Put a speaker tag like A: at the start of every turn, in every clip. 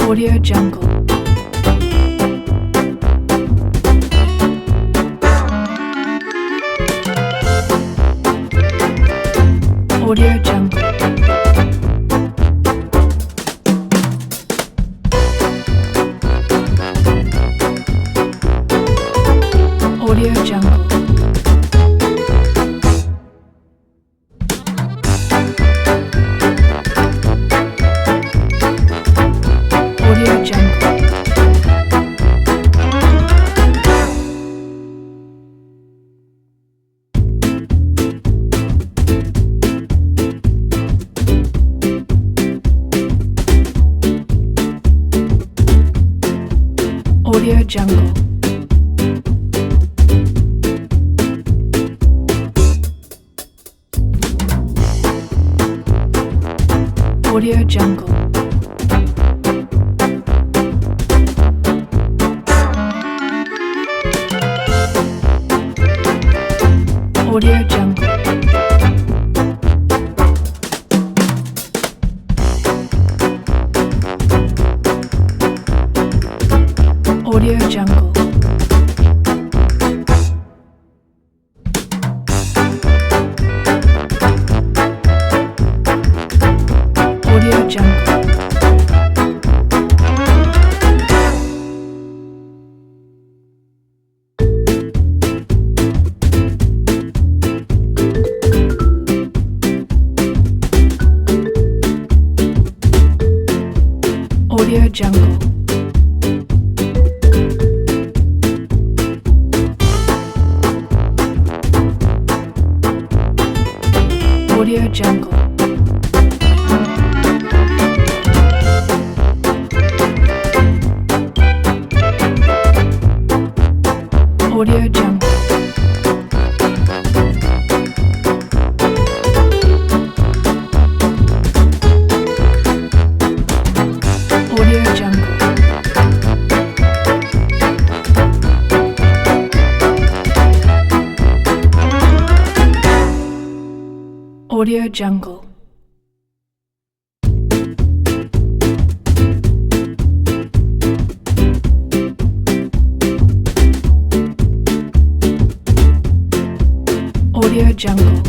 A: Audio Jungle. Audio Jungle. Audio Jungle. Audio Jungle. Audio Jungle. Audio Jungle. Audio Jungle. Audio Jungle. Audio Jungle. Audio Jungle. Audio Jungle. Audio Jungle. Audio Jungle. Audio Jungle. Audio Jungle.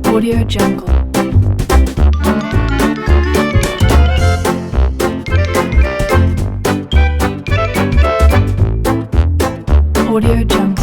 A: Audio Jungle. Audio Jungle.